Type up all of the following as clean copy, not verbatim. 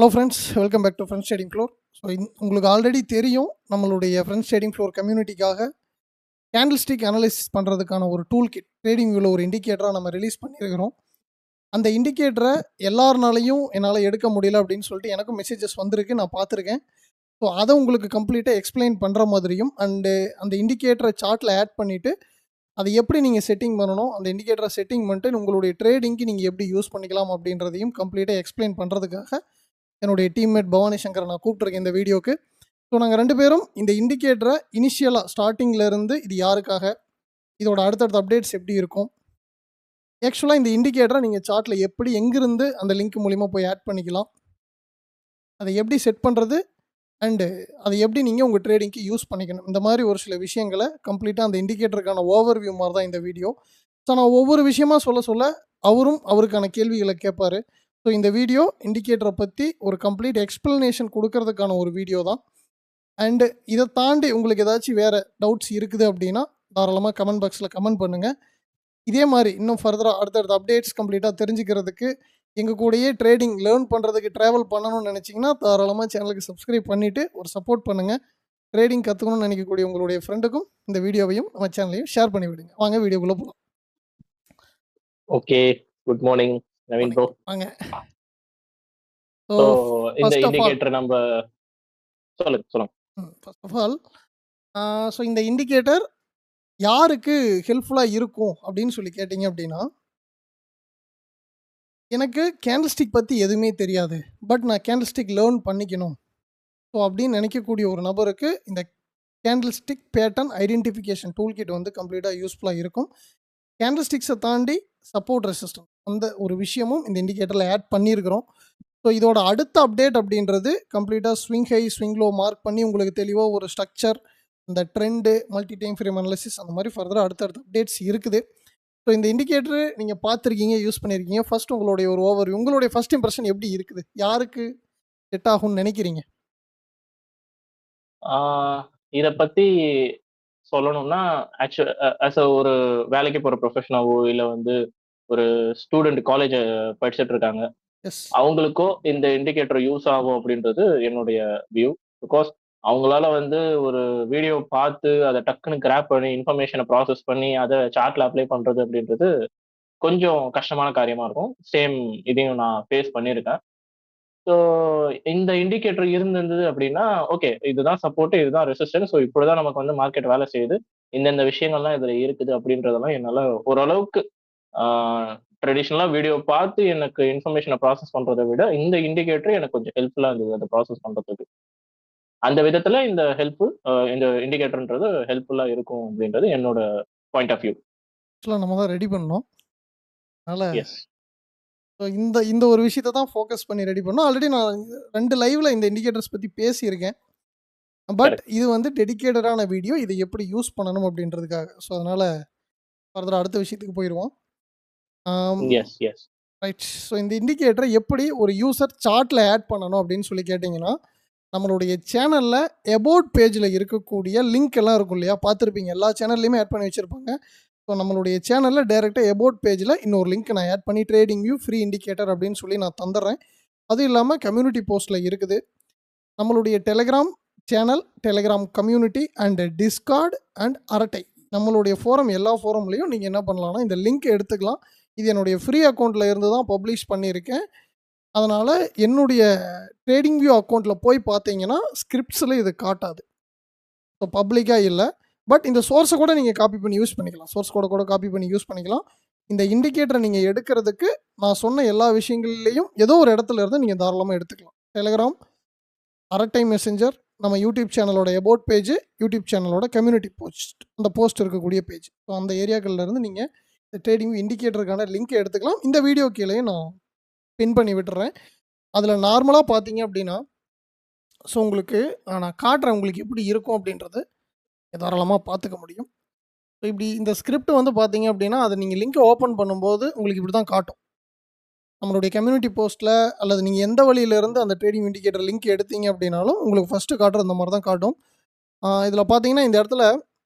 Hello friends, welcome back to friends trading floor. So உங்களுக்கு already தெரியும், நம்மளுடைய friends trading floor கம்யூனிட்டிக்காக candlestick analysis பண்ணுறதுக்கான ஒரு டூல் கிட் ட்ரேடிங் வியூவில் ஒரு இண்டிகேட்டராக நம்ம ரிலீஸ் பண்ணியிருக்கிறோம். அந்த இண்டிகேட்டரை எல்லாருனாலையும் என்னால் எடுக்க முடியல அப்படின்னு சொல்லிட்டு எனக்கும் மெசேஜஸ் வந்திருக்கு, நான் பார்த்துருக்கேன். ஸோ அதை உங்களுக்கு கம்ப்ளீட்டாக எக்ஸ்பிளைன் பண்ணுற மாதிரியும் அண்டு அந்த இண்டிகேட்டரை சார்ட்டில் ஆட் பண்ணிவிட்டு அதை எப்படி நீங்கள் செட்டிங் பண்ணணும், அந்த இண்டிகேட்டரை செட்டிங் பண்ணிட்டு உங்களுடைய ட்ரேடிங்க்கு நீங்கள் எப்படி யூஸ் பண்ணிக்கலாம் அப்படின்றதையும் கம்ப்ளீட்டாக எக்ஸ்பிளைன் பண்ணுறதுக்காக என்னுடைய டீம்மேட் பவானி சங்கரை நான் கூப்பிட்ருக்கேன் இந்த வீடியோக்கு. ஸோ நாங்கள் 2 பேரும் இந்த இண்டிகேட்டரை இனிஷியலாக ஸ்டார்டிங்லேருந்து இது யாருக்காக, இதோட அடுத்தடுத்த அப்டேட்ஸ் எப்படி இருக்கும், ஆக்சுவலாக இந்த இண்டிகேட்டரை நீங்கள் சார்ட்டில் எப்படி எங்கிருந்து அந்த லிங்க் மூலிமா போய் ஆட் பண்ணிக்கலாம், அதை எப்படி செட் பண்ணுறது அண்டு அதை எப்படி நீங்கள் உங்கள் ட்ரேடிங்க்கு யூஸ் பண்ணிக்கணும், இந்த மாதிரி ஒரு சில விஷயங்களை கம்ப்ளீட்டாக அந்த இண்டிகேட்டருக்கான ஓவர்வியூ மாதிரி தான் இந்த வீடியோ. ஸோ நான் ஒவ்வொரு விஷயமா சொல்ல அவருக்கான கேள்விகளை கேட்பார். ஸோ இந்த வீடியோ இண்டிகேட்டரை பற்றி ஒரு கம்ப்ளீட் எக்ஸ்ப்ளனேஷன் கொடுக்கறதுக்கான ஒரு வீடியோ தான். அண்டு இதை தாண்டி உங்களுக்கு ஏதாச்சும் வேறு டவுட்ஸ் இருக்குது அப்படின்னா தாராளமாக கமெண்ட் பாக்ஸில் கமெண்ட் பண்ணுங்கள். இதே மாதிரி இன்னும் ஃபர்தராக அடுத்தடுத்த அப்டேட்ஸ் கம்ப்ளீட்டாக தெரிஞ்சுக்கிறதுக்கு எங்கள் கூடயே ட்ரேடிங் லேர்ன் பண்ணுறதுக்கு ட்ராவல் பண்ணணும்னு நினச்சிங்கன்னா தாராளமாக சேனலுக்கு சப்ஸ்கிரைப் பண்ணிவிட்டு ஒரு சப்போர்ட் பண்ணுங்கள். ட்ரேடிங் கற்றுக்கணும்னு நினைக்கக்கூடிய உங்களுடைய ஃப்ரெண்டுக்கும் இந்த வீடியோவையும் நம்ம சேனலையும் ஷேர் பண்ணி விடுங்க. வாங்க வீடியோக்குள்ளே போகலாம். Okay, good morning Naveen bro. வாங்க. ஸோ இந்த இண்டிகேட்டர் நம்ம சொல்லுங்க. ஃபர்ஸ்ட் ஆஃப் ஆல் ஸோ இந்த இண்டிகேட்டர் யாருக்கு ஹெல்ப்ஃபுல்லாக இருக்கும் அப்படின்னு சொல்லி கேட்டிங்க அப்படின்னா, எனக்கு கேண்டில் ஸ்டிக் பற்றி எதுவுமே தெரியாது, பட் நான் கேண்டில் ஸ்டிக் லேர்ன் பண்ணிக்கணும் ஸோ அப்படின்னு நினைக்கக்கூடிய ஒரு நபருக்கு இந்த candlestick pattern identification tool kit வந்து கம்ப்ளீட்டாக யூஸ்ஃபுல்லாக இருக்கும். கேண்டில் ஸ்டிக்ஸை தாண்டி சப்போர்ட் ரெசிஸ்டன்ஸ் அந்த ஒரு விஷயமும் இந்த இண்டிகேட்டரில் ஆட் பண்ணியிருக்கிறோம். ஸோ இதோட அடுத்த அப்டேட் அப்படின்றது கம்ப்ளீட்டாக swing high swing low mark பண்ணி உங்களுக்கு தெளிவாக ஒரு ஸ்ட்ரக்சர், இந்த trend, multi time frame analysis அந்த மாதிரி ஃபர்தராக அடுத்தடுத்த அப்டேட்ஸ் இருக்குது. ஸோ இந்த இண்டிகேட்டர் நீங்கள் பார்த்துருக்கீங்க, யூஸ் பண்ணியிருக்கீங்க. ஃபர்ஸ்ட் உங்களுடைய ஒரு ஓவர், உங்களுடைய ஃபர்ஸ்ட் இம்ப்ரெஷன் எப்படி இருக்குது, யாருக்கு செட் ஆகும்னு நினைக்கிறீங்க? இதை பற்றி சொல்லணும்னா ஆக்சுவல் ஒரு வேலைக்கு போகிற ப்ரொஃபஷனாவோ இல்லை வந்து ஒரு ஸ்டூடெண்ட் காலேஜ் படிச்சுட்டு இருக்காங்க, அவங்களுக்கோ இந்த இண்டிகேட்டர் யூஸ் ஆகும் அப்படின்றது என்னுடைய வியூ. பிகாஸ் அவங்களால வந்து ஒரு வீடியோ பார்த்து அதை டக்குன்னு கிராப் பண்ணி இன்ஃபர்மேஷனை ப்ராசஸ் பண்ணி அதை சார்ட்ல அப்ளை பண்றது அப்படின்றது கொஞ்சம் கஷ்டமான காரியமா இருக்கும். சேம் இதையும் நான் ஃபேஸ் பண்ணியிருக்கேன். ஸோ இந்த இண்டிகேட்டர் இருந்தது அப்படின்னா ஓகே, இதுதான் சப்போர்ட், இதுதான் ரெசிஸ்டன்ஸ், ஸோ இப்படிதான் நமக்கு வந்து மார்க்கெட் வேலை செய்யுது, இந்தந்த விஷயங்கள்லாம் இதுல இருக்குது அப்படின்றதெல்லாம் என்னால ஓரளவுக்கு ட்ரெடிஷ்னலாக வீடியோ பார்த்து எனக்கு இன்ஃபர்மேஷனை ப்ராசஸ் பண்ணுறதை விட இந்த இண்டிகேட்டர் எனக்கு கொஞ்சம் ஹெல்ப்ஃபுல்லாக இருந்தது அதை ப்ராசஸ் பண்ணுறதுக்கு. அந்த விதத்தில் இந்த இந்த இண்டிகேட்டர்ன்றது ஹெல்ப்ஃபுல்லாக இருக்கும் அப்படின்றது என்னோட பாயிண்ட் ஆஃப் வியூ. நம்ம தான் ரெடி பண்ணோம், அதனால் ஸோ இந்த ஒரு விஷயத்தை தான் ஃபோக்கஸ் பண்ணி ரெடி பண்ணோம். ஆல்ரெடி நான் 2 லைவில் இந்த இண்டிகேட்டர்ஸ் பற்றி பேசியிருக்கேன், பட் இது வந்து டெடிக்கேட்டடான வீடியோ, இதை எப்படி யூஸ் பண்ணணும் அப்படின்றதுக்காக. ஸோ அதனால் ஃபர்தராக அடுத்த விஷயத்துக்கு போயிடுவோம். ரைட். ஸோ இந்த இண்டிகேட்டரை எப்படி ஒரு யூசர் சார்ட்டில் ஆட் பண்ணணும் அப்படின்னு சொல்லி கேட்டிங்கன்னா, நம்மளுடைய சேனலில் அபவுட் பேஜில் இருக்கக்கூடிய லிங்க் எல்லாம் இருக்கும் இல்லையா, பார்த்துருப்பீங்க, எல்லா சேனல்லையுமே ஆட் பண்ணி வச்சுருப்பாங்க. ஸோ நம்மளுடைய சேனலில் டைரெக்டாக அபவுட் பேஜில் இன்னொரு லிங்க் நான் ஆட் பண்ணி ட்ரேடிங் வியூ ஃப்ரீ இண்டிகேட்டர் அப்படின்னு சொல்லி நான் தந்துடுறேன். அதுவும் இல்லாமல் கம்யூனிட்டி போஸ்ட்டில் இருக்குது. நம்மளுடைய Telegram channel, Telegram community and Discord and Arattai, நம்மளுடைய ஃபோரம், எல்லா ஃபோரம்லேயும் நீங்கள் என்ன பண்ணலாம்னா இந்த லிங்க் எடுத்துக்கலாம். இது என்னுடைய ஃப்ரீ அக்கௌண்ட்டில் இருந்து தான் பப்ளிஷ் பண்ணியிருக்கேன். அதனால் என்னுடைய ட்ரேடிங் வியூ அக்கௌண்ட்டில் போய் பார்த்தீங்கன்னா ஸ்கிரிப்ட்ஸில் இது காட்டாது, ஸோ பப்ளிக்காக இல்லை. பட் இந்த சோர்ஸை கூட நீங்கள் காப்பி பண்ணி யூஸ் பண்ணிக்கலாம், சோர்ஸ் கூட காப்பி பண்ணி யூஸ் பண்ணிக்கலாம். இந்த இண்டிகேட்டரை நீங்கள் எடுக்கிறதுக்கு நான் சொன்ன எல்லா விஷயங்கள்லேயும் ஏதோ ஒரு இடத்துல இருந்து நீங்கள் தாராளமாக எடுத்துக்கலாம். டெலிகிராம், அரட்டை மெசஞ்சர், நம்ம யூடியூப் சேனலோட அபவுட் பேஜ், யூடியூப் சேனலோட கம்யூனிட்டி போஸ்ட், அந்த போஸ்ட் இருக்கக்கூடிய பேஜ், ஸோ அந்த ஏரியாக்கள்லேருந்து நீங்கள் இந்த ட்ரேடிங் இண்டிகேட்டருக்கான லிங்க்கை எடுத்துக்கலாம். இந்த வீடியோ கீழே நான் பின் பண்ணி விட்டுறேன். அதில் நார்மலாக பார்த்தீங்க அப்படின்னா, ஸோ உங்களுக்கு நான் காட்டுறேன் உங்களுக்கு எப்படி இருக்கும் அப்படின்றது தாராளமாக பார்த்துக்க முடியும். ஸோ இப்படி இந்த ஸ்கிரிப்ட் வந்து பார்த்தீங்க அப்படின்னா, அதை நீங்கள் லிங்க்கை ஓப்பன் பண்ணும்போது உங்களுக்கு இப்படி தான் காட்டும். நம்மளுடைய கம்யூனிட்டி போஸ்ட்டில் அல்லது நீங்கள் எந்த வழியிலேருந்து அந்த ட்ரேடிங் இண்டிகேட்டர் லிங்க் எடுத்தீங்க அப்படின்னாலும் உங்களுக்கு ஃபஸ்ட்டு காட்டுற இந்த மாதிரி தான் காட்டும். இதில் பார்த்தீங்கன்னா இந்த இடத்துல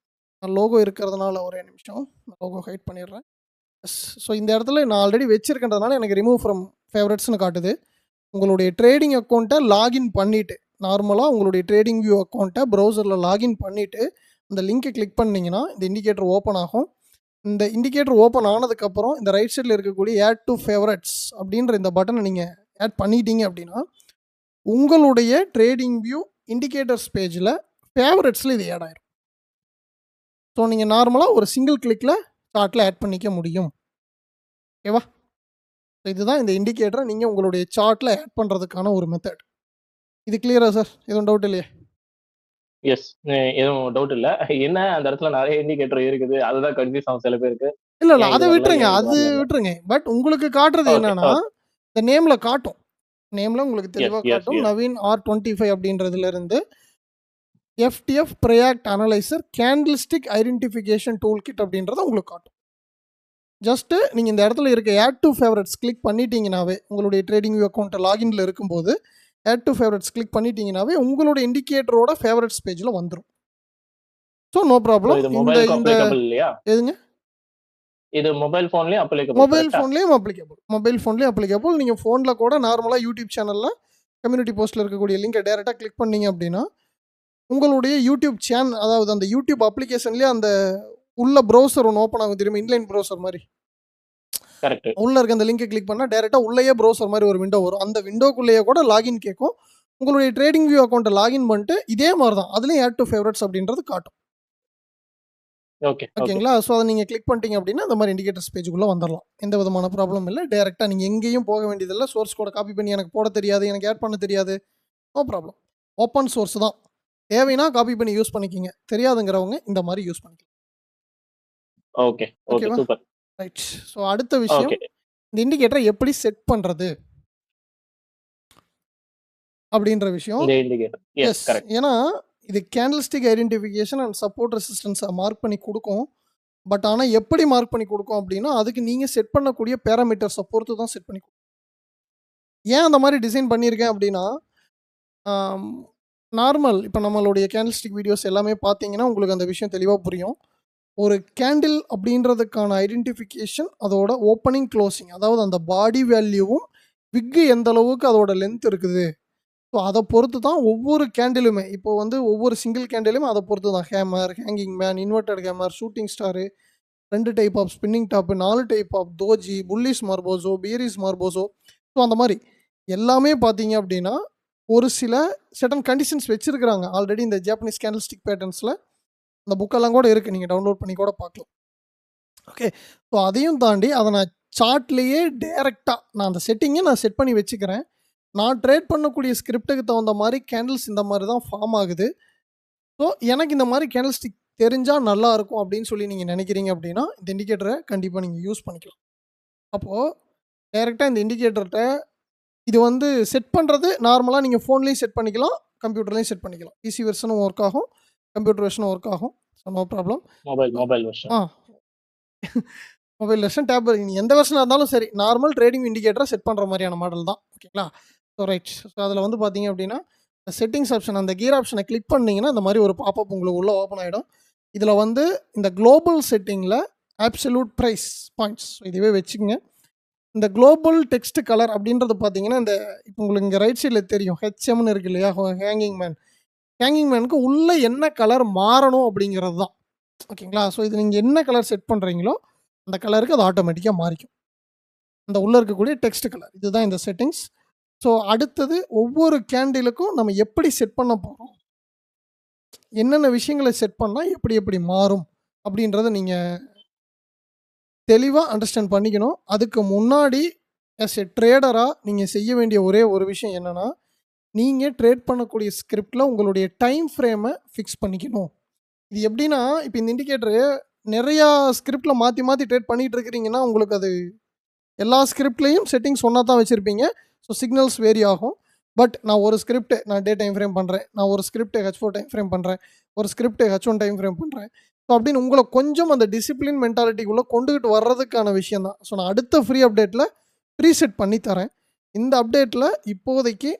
லோகோ இருக்கிறதுனால ஒரே நிமிஷம் லோகோ ஹைட் பண்ணிடுறேன். ஸோ இந்த இடத்துல நான் ஆல்ரெடி வச்சுருக்கின்றதுனால எனக்கு ரிமூவ் ஃப்ரம் ஃபேவரட்ஸ்னு காட்டுது. உங்களுடைய ட்ரேடிங் அக்கௌண்ட்டை லாகின் பண்ணிவிட்டு, நார்மலாக உங்களுடைய ட்ரேடிங் வியூ அக்கௌண்ட்டை ப்ரௌசரில் லாகின் பண்ணிவிட்டு அந்த லிங்கை கிளிக் பண்ணிங்கன்னா இந்த இண்டிகேட்டர் ஓப்பன் ஆகும். இந்த இண்டிகேட்டர் ஓப்பன் ஆனதுக்கப்புறம் இந்த ரைட் சைடில் இருக்கக்கூடிய ஆட் டு ஃபேவரட்ஸ் அப்படின்ற இந்த பட்டனை நீங்கள் ஆட் பண்ணிட்டீங்க அப்படின்னா உங்களுடைய ட்ரேடிங் வியூ இண்டிகேட்டர்ஸ் பேஜில் ஃபேவரட்ஸில் இது ஆட் ஆயிரும். ஸோ நீங்கள் நார்மலாக ஒரு சிங்கிள் கிளிக்கில் சார்ட்டில் ஆட் பண்ணிக்க முடியும். ஓகேவா? இதுதான் இந்த இண்டிகேட்டரை நீங்கள் உங்களுடைய சார்ட்டில் ஆட் பண்ணுறதுக்கான ஒரு மெத்தட். இது கிளியரா சார்? எதுவும் டவுட் இல்லையா? எஸ். எதுவும் டவுட் இல்ல. என்ன அந்த இடத்துல நிறைய இண்டிகேட்டர் இருக்குது. அதுதான் கன்ஃபியூஸ் ஆகும் சில பேருக்கு. இல்ல ஏன் அதை இது வரல, விட்டுருங்க, ஏன் இது அது வரலன்னு. விட்டுருங்க. பட் உங்களுக்கு காட்டுறது ஓகே, என்னன்னா ஓகே. இந்த நேமில் காட்டும். நேமில் உங்களுக்கு எஸ், தெளிவாக எஸ், காட்டும். எஸ். நவீன் R25 அப்படின்றதுலேருந்து FTF ப்ரையாக்ட் analyser candlestick identification tool kit அப்படின்றத உங்களுக்கு காட்டும். ஜஸ்ட்டு நீங்கள் இந்த இடத்துல இருக்க ஆட் டு ஃபேவரட்ஸ் கிளிக் பண்ணிட்டீங்கனாவே உங்களுடைய ட்ரேடிங் வியூ அக்கௌண்ட்டை லாகின்ல இருக்கும்போது ஆட் டு ஃபேவரட்ஸ் கிளிக் பண்ணிட்டீங்கனாவே உங்களோட இண்டிகேட்டரோட ஃபேவரட்ஸ் பேஜில் வந்துடும். So no So, problem. இது இந்த மொபைலுக்கு இந்த அப்ளிகபிள் இல்லையா? எதுங்க? இது மொபைல் ஃபோன்லயும் அப்ளிகபிள் மொபைல் கரெக்ட்டா? ஃபோன்லேயும் அப்ளிகபிள். மொபைல் ஃபோன்லேயும் அப்ளிகபிள். நீங்கள் ஃபோனில் கூட நார்மலாக யூடியூப் சேனலில் கம்யூனிட்டி போஸ்ட்டில் இருக்கக்கூடிய லிங்கை டேரெக்டாக கிளிக் பண்ணீங்க அப்படின்னா உங்களுடைய யூடியூப் சேனல், அதாவது அந்த யூடியூப் அப்ளிகேஷன்லேயே அந்த உள்ள ப்ரௌசர் ஒன்று ஓப்பன் ஆகும் தெரியுமா? இன்லைன் ப்ரௌசர் மாதிரி. கரெக்ட். உள்ளே இருக்க அந்த லிங்கை கிளிக் பண்ணால் டேரெக்டாக உள்ளேயே ப்ரௌசர் மாதிரி ஒரு விண்டோ வரும். அந்த விண்டோக்குள்ளேயே கூட லாகின் கேட்கும். உங்களுடைய ட்ரேடிங் வியூ அக்கௌண்ட்டை லாகின் பண்ணிட்டு இதே மாதிரி தான் அதுலேயும் ஆட் டு ஃபேவரட்ஸ் அப்படின்றது காட்டும். Okay, okay. ஓகேங்களா? ஸோ அதை நீங்கள் கிளிக் பண்ணிட்டீங்க அப்படின்னா இந்த மாதிரி இண்டிகேட்டர்ஸ் பேஜுக்குள்ளே வந்துடலாம். எந்த விதமான ப்ராப்ளம் இல்லை. டேரெக்டாக நீங்கள் எங்கேயும் போக வேண்டியதில்லை. சோர்ஸ் கோடை காப்பி பண்ணி எனக்கு போட தெரியாது, எனக்கு ஆட் பண்ண தெரியாது, நோ ப்ராப்ளம். ஓப்பன் சோர்ஸ் தான். தேவைன்னா காப்பி பண்ணி யூஸ் பண்ணிக்கிங்க. தெரியாதுங்கிறவங்க இந்த மாதிரி யூஸ் பண்ணிக்கலாம். Okay, okay. ஓகேவா? சூப்பர். ரைட். ஸோ அடுத்த விஷயம், ஓகே. இந்த இண்டிகேட்டரை எப்படி செட் பண்ணுறது அப்படின்ற விஷயம். இந்த இண்டிகேட்டர். S, S. கரெக்ட். ஏன்னா இது கேண்டில்ஸ்டிக் ஐடென்டிஃபிகேஷன் அண்ட் சப்போர்ட் ரெசிஸ்டன்ஸை மார்க் பண்ணி கொடுக்கும். பட் ஆனால் எப்படி மார்க் பண்ணி கொடுக்கும் அப்படின்னா அதுக்கு நீங்கள் செட் பண்ணக்கூடிய பேராமீட்டர்ஸை பொறுத்து தான் செட் பண்ணி கொடுக்கும். ஏன் அந்த மாதிரி டிசைன் பண்ணியிருக்கேன் அப்படின்னா நார்மல் இப்போ நம்மளுடைய கேண்டில்ஸ்டிக் வீடியோஸ் எல்லாமே பார்த்தீங்கன்னா உங்களுக்கு அந்த விஷயம் தெளிவாக புரியும். ஒரு கேண்டில் அப்படின்றதுக்கான ஐடென்டிஃபிகேஷன் அதோட ஓப்பனிங் க்ளோசிங், அதாவது அந்த பாடி வேல்யூவும் விக்கு எந்த அளவுக்கு அதோட லென்த் இருக்குது. ஸோ அதை பொறுத்து தான் ஒவ்வொரு கேண்டிலுமே, இப்போ வந்து ஒவ்வொரு சிங்கிள் கேண்டிலுமே அதை பொறுத்து தான். Hammer, hanging man, inverted hammer, shooting star, 2 type of spinning top, 4 type of doji, bullish marubozu, bearish marubozu, so அந்த மாதிரி எல்லாமே பார்த்தீங்க அப்படின்னா ஒரு சில செட்டன் கண்டிஷன்ஸ் வச்சுருக்கிறாங்க ஆல்ரெடி இந்த ஜாப்பனீஸ் கேண்டில்ஸ்டிக் பேட்டர்ன்ஸில். அந்த புக்கெல்லாம் கூட இருக்குது, நீங்கள் டவுன்லோட் பண்ணி கூட பார்க்கலாம். ஓகே. ஸோ அதையும் தாண்டி அதை நான் சார்ட்லேயே டேரெக்டாக நான் அந்த செட்டிங்கை நான் செட் பண்ணி வச்சுக்கிறேன். நான் ட்ரேட் பண்ணக்கூடிய ஸ்கிரிப்டுக்கு தகுந்த மாதிரி கேண்டில்ஸ் இந்த மாதிரி தான் ஃபார்ம் ஆகுது. ஸோ எனக்கு இந்த மாதிரி கேண்டில்ஸ்டிக் தெரிஞ்சால் நல்லா இருக்கும் அப்படின்னு சொல்லி நீங்கள் நினைக்கிறீங்க அப்படின்னா இந்த இண்டிகேட்டரை கண்டிப்பாக நீங்கள் யூஸ் பண்ணிக்கலாம். அப்போது டைரெக்டாக இந்த இண்டிகேட்டர்கிட்ட இது வந்து செட் பண்ணுறது நார்மலாக நீங்கள் ஃபோன்லேயும் செட் பண்ணிக்கலாம், கம்ப்யூட்டர்லேயும் செட் பண்ணிக்கலாம். பிசி வெர்ஷனும் ஒர்க் ஆகும், கம்ப்யூட்டர் வெர்ஷனும் ஒர்க் ஆகும். So no problem. Mobile version. Mobile version, tab, நீங்கள் எந்த வெர்ஷனாக இருந்தாலும் சரி, நார்மல் ட்ரேடிங் இண்டிகேட்டரை செட் பண்ணுற மாதிரியான மாடல் தான். ஓகேங்களா? So right. ஸோ அதில் வந்து பார்த்தீங்க அப்படின்னா செட்டிங்ஸ் ஆப்ஷன், அந்த கியர் ஆப்ஷனை கிளிக் பண்ணிங்கன்னா இந்த மாதிரி ஒரு பாப்அப் உங்களுக்கு உள்ளே ஓப்பன் ஆகிடும். இதில் வந்து இந்த குளோபல் செட்டிங்கில் ஆப்சல்யூட் ப்ரைஸ் பாயிண்ட்ஸ் இதுவே வச்சுக்கோங்க. இந்த குளோபல் டெக்ஸ்ட் கலர் அப்படின்றது பார்த்தீங்கன்னா இந்த இப்போ உங்களுக்கு இங்கே ரைட் சைடில் தெரியும் ஹெச்எம்னு இருக்கு இல்லையா, ஹேங்கிங் மேன். ஹேங்கிங் மேனுக்கு உள்ளே என்ன கலர் மாறணும் அப்படிங்கிறது தான். ஓகேங்களா? ஸோ இது நீங்கள் என்ன கலர் செட் பண்ணுறீங்களோ அந்த கலருக்கு அது ஆட்டோமேட்டிக்காக மாறிக்கும். அந்த உள்ளே இருக்கக்கூடிய டெக்ஸ்ட் கலர் இதுதான் இந்த செட்டிங்ஸ். ஸோ அடுத்தது ஒவ்வொரு கேண்டிலுக்கும் நம்ம எப்படி செட் பண்ண போகிறோம், என்னென்ன விஷயங்களை செட் பண்ணால் எப்படி எப்படி மாறும் அப்படின்றத நீங்கள் தெளிவாக அண்டர்ஸ்டாண்ட் பண்ணிக்கணும். அதுக்கு முன்னாடி ஆஸ் எ ட்ரேடராக நீங்கள் செய்ய வேண்டிய ஒரே ஒரு விஷயம் என்னென்னா, நீங்கள் ட்ரேட் பண்ணக்கூடிய ஸ்கிரிப்டில் உங்களுடைய டைம் ஃப்ரேமை ஃபிக்ஸ் பண்ணிக்கணும். இது எப்படின்னா, இப்போ இந்த இண்டிகேட்டரு நிறையா ஸ்கிரிப்டில் மாற்றி மாற்றி ட்ரேட் பண்ணிகிட்டு இருக்கிறீங்கன்னா உங்களுக்கு அது எல்லா ஸ்கிரிப்ட்லேயும் செட்டிங்ஸ் ஒன்றா தான் வச்சுருப்பீங்க. ஸோ சிக்னல்ஸ் வேரி ஆகும். பட் நான் ஒரு ஸ்கிரிப்ட் நான் டே டைம் ஃப்ரேம் பண்ணுறேன், நான் ஒரு ஸ்கிரிப்ட் H4 டைம் ஃப்ரேம் பண்ணுறேன், ஒரு ஸ்கிரிப்ட் H1 டைம் ஃப்ரேம் பண்ணுறேன். ஸோ அப்படின்னு உங்களை கொஞ்சம் அந்த டிசிப்ளின் மென்டாலிட்டிக்குள்ளே கொண்டுகிட்டு வர்றதுக்கான விஷயம் தான். ஸோ நான் அடுத்த ஃப்ரீ அப்டேட்டில் ப்ரீசெட் பண்ணி தரேன். இந்த அப்டேட்டில் இப்போதைக்கு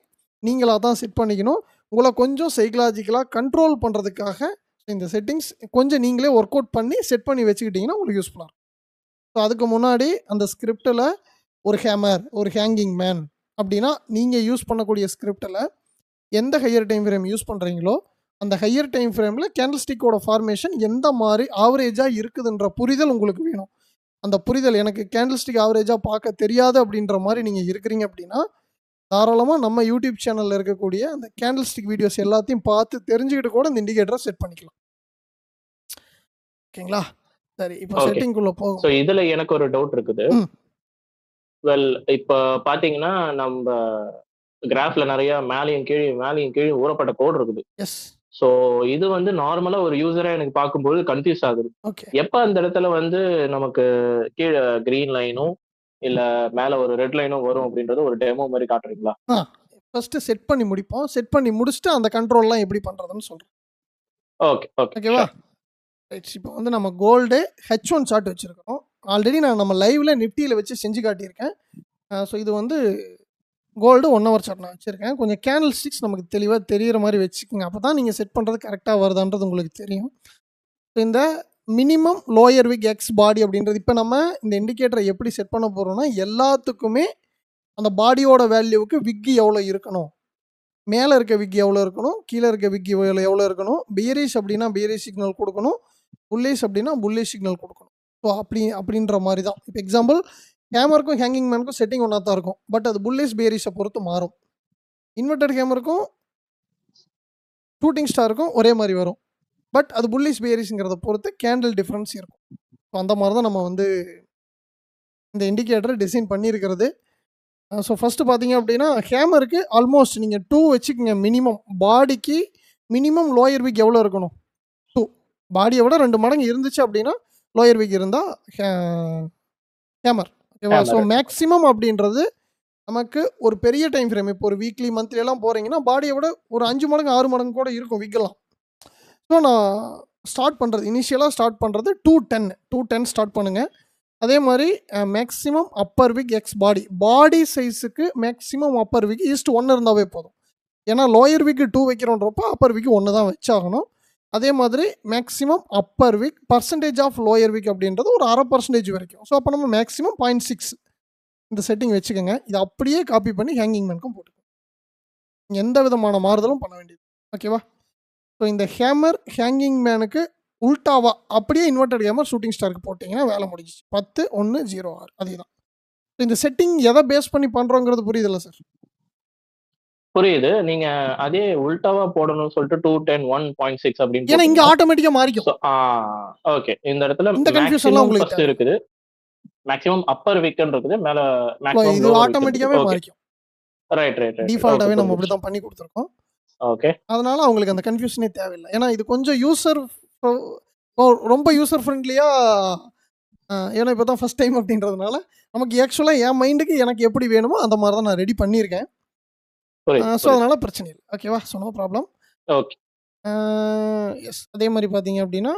நீங்களாக தான் செட் பண்ணிக்கணும். உங்களை கொஞ்சம் சைக்கலாஜிக்கலாக கண்ட்ரோல் பண்ணுறதுக்காக இந்த செட்டிங்ஸ் கொஞ்சம் நீங்களே ஒர்க் அவுட் பண்ணி செட் பண்ணி வச்சுக்கிட்டிங்கன்னா உங்களுக்கு யூஸ்ஃபுல்லாக இருக்கும். ஸோ அதுக்கு முன்னாடி அந்த ஸ்கிரிப்டில் ஒரு ஹேமர், ஒரு ஹேங்கிங் மேன், அப்படின்னா நீங்கள் யூஸ் பண்ணக்கூடிய ஸ்கிரிப்டில் எந்த ஹையர் டைம் ஃப்ரேம் யூஸ் பண்ணுறீங்களோ அந்த ஹையர் டைம் ஃப்ரேமில் கேண்டில் ஸ்டிக்கோட ஃபார்மேஷன் எந்த மாதிரி ஆவரேஜாக இருக்குதுன்ற புரிதல் உங்களுக்கு வேணும். அந்த புரிதல் எனக்கு கேண்டில் ஸ்டிக் ஆவரேஜாக பார்க்க தெரியாது அப்படின்ற மாதிரி நீங்கள் இருக்கிறீங்க அப்படின்னா தாராளமாக நம்ம யூடியூப் சேனலில் இருக்கக்கூடிய அந்த கேண்டில் ஸ்டிக் வீடியோஸ் எல்லாத்தையும் பார்த்து தெரிஞ்சுக்கிட்டு கூட இந்த இண்டிகேட்டரை செட் பண்ணிக்கலாம். ஓகேங்களா? சரி, இப்போ ஓகே. செட்டிங்குள்ளே போகும். ஸோ இதுல எனக்கு ஒரு டவுட் இருக்குது. வெல், இப்போ பாத்தீங்கன்னா நம்ம கிராஃப்ல நிறைய மேலையும் கீழே ஊறப்பட்ட கோட் இருக்குது. எஸ். ஸோ இது வந்து நார்மலா ஒரு யூசரா எனக்கு பார்க்கும்போது கன்ஃபியூஸ் ஆகுது. ஓகே. எப்ப அந்த இடத்துல வந்து நமக்கு கீழே கிரீன் லைனும் இல்ல மேல ஒரு ரெட் லைனும் வரும் அப்படின்றது ஒரு டெமோ மாதிரி காட்டுறீங்களா? ஃபர்ஸ்ட் செட் பண்ணி முடிப்போம். செட் பண்ணி முடிச்சுட்டு அந்த கண்ட்ரோல்லாம் எப்படி பண்ணுறதுன்னு சொல்கிறேன். ஓகே ஓகே ஓகேவா? ரைட். இப்போ வந்து நம்ம கோல்டு H1 சார்ட் வச்சுருக்கோம். ஆல்ரெடி நான் நம்ம லைவ்ல நிஃப்டியில் வச்சு செஞ்சு காட்டியிருக்கேன். ஸோ இது வந்து கோல்டு 1 ஹவர் சார்ட் நான் வச்சுருக்கேன். கொஞ்சம் கேண்டில் ஸ்டிக்ஸ் நமக்கு தெளிவாக தெரிகிற மாதிரி வச்சுக்கோங்க. அப்போ தான் நீங்கள் செட் பண்ணுறது கரெக்டாக வருதான்றது உங்களுக்கு தெரியும். ஸோ இந்த மினிமம் லோயர் விக் எக்ஸ் பாடி அப்படின்றது இப்போ நம்ம இந்த இண்டிகேட்டரை எப்படி செட் பண்ண போகிறோம்னா எல்லாத்துக்குமே அந்த பாடியோட வேல்யூவுக்கு விக்கு எவ்வளோ இருக்கணும், மேலே இருக்க விக் எவ்வளோ இருக்கணும், கீழே இருக்க விக் எவ்வளோ இருக்கணும், பியரிஷ் அப்படின்னா பியரிஷ் சிக்னல் கொடுக்கணும், புல்லிஷ் அப்படின்னா புல்லிஷ் சிக்னல் கொடுக்கணும். ஸோ அப்படின்ற மாதிரி தான். இப்போ எக்ஸாம்பிள் ஹேமருக்கும் ஹேங்கிங் மேனுக்கும் செட்டிங் ஒன்றா தான் இருக்கும். பட் அது புல்லிஷ் பியரிஷை பொறுத்து மாறும். இன்வெர்டட் ஹேமருக்கும் ஷூட்டிங் ஸ்டாருக்கும் ஒரே மாதிரி வரும். பட் அது புல்லிஷ் பியரிஷ்ங்கிறத பொறுத்து கேண்டில் டிஃப்ரென்ஸ் இருக்கும். ஸோ அந்த மாதிரி தான் நம்ம வந்து இந்த இண்டிகேட்டரை டிசைன் பண்ணியிருக்கிறது. ஸோ ஃபஸ்ட்டு பார்த்தீங்க அப்படின்னா ஹேமருக்கு ஆல்மோஸ்ட் நீங்கள் 2 வச்சுக்கோங்க. மினிமம் பாடிக்கு மினிமம் லோயர் விக் எவ்வளோ இருக்கணும்? 2. பாடியை விட 2 மடங்கு இருந்துச்சு அப்படின்னா லோயர் விக் இருந்தால் ஹேமர். ஓகேவா? ஸோ மேக்ஸிமம் அப்படின்றது நமக்கு ஒரு பெரிய டைம் ஃப்ரேம். இப்போ ஒரு வீக்லி மந்த்லி எல்லாம் போகிறீங்கன்னா பாடியை விட ஒரு 5 மடங்கு 6 மடங்கு கூட இருக்கும் விக்கெல்லாம். ஸோ நான் இனிஷியலாக ஸ்டார்ட் பண்ணுறது 210 ஸ்டார்ட் பண்ணுங்கள். அதே மாதிரி மேக்ஸிமம் அப்பர் விக் எக்ஸ் பாடி சைஸுக்கு மேக்ஸிமம் அப்பர் விக் 1 இருந்தாவே போதும். ஏன்னா லோயர் விக்கு 2 வைக்கிறோன்றப்போ அப்பர் விக்கு 1 தான் வச்சாகணும். அதே மாதிரி maximum upper wick percentage of lower wick அப்படின்றது ஒரு 0.5% வரைக்கும். ஸோ அப்போ நம்ம மேக்ஸிமம் 0.6 இந்த செட்டிங் வச்சுக்கோங்க. இதை அப்படியே காப்பி பண்ணி ஹேங்கிங் மேனுக்கும் போட்டுக்கோங்க. எந்த விதமான மாறுதலும் பண்ண வேண்டியது. ஓகேவா? ஸோ இந்த ஹேமர் ஹேங்கிங் மேனுக்கு உல்டாவா அப்படியே இன்வெர்டட் ஹேமர் ஷூட்டிங் ஸ்டாருக்கு போட்டிங்கன்னா வேலை முடிஞ்சிச்சு. 10-1-0-6 அதே தான். இந்த செட்டிங் எதை பேஸ் பண்ணி பண்ணுறோங்கிறது புரியுதுல்ல சார்? புரியுது. நீங்க அதே உல்டாவா போடணும்னு சொல்லிட்டு 210-1.6 அப்படின்னு ஏன்னா இங்கே ஆட்டோமேட்டிக்காக மாறிக்கும். ஓகே. இந்த இடத்துல இந்த கன்ஃபியூஷன்லாம் உங்களுக்கு ஃபர்ஸ்ட் இருக்குது, மேக்ஸிமம் அப்பர் விக்கன் இருக்குது, மேல மேக்ஸிமம் இது ஆட்டோமேட்டிக்காவே மாறிக்கும். ரைட். டிஃபால்ட்டாவே நம்ம அப்படி தான் பண்ணி கொடுத்துருக்கோம். ஓகே. அதனால அவங்களுக்கு அந்த கன்ஃபியூஷனே தேவையில்லை. ஏன்னா இது கொஞ்சம் ரொம்ப யூசர் ஃப்ரெண்ட்லியா. ஏன்னா இப்போ தான் ஃபர்ஸ்ட் டைம் அப்படின்றதுனால நமக்கு ஆக்சுவலாக என் மைண்டுக்கு எனக்கு எப்படி வேணுமோ அந்த மாதிரி தான் நான் ரெடி பண்ணியிருக்கேன். ஸோ அதனால பிரச்சனை இல்லை. ஓகேவா? So no problem. Okay. Yes. அதே மாதிரி பார்த்தீங்க அப்படின்னா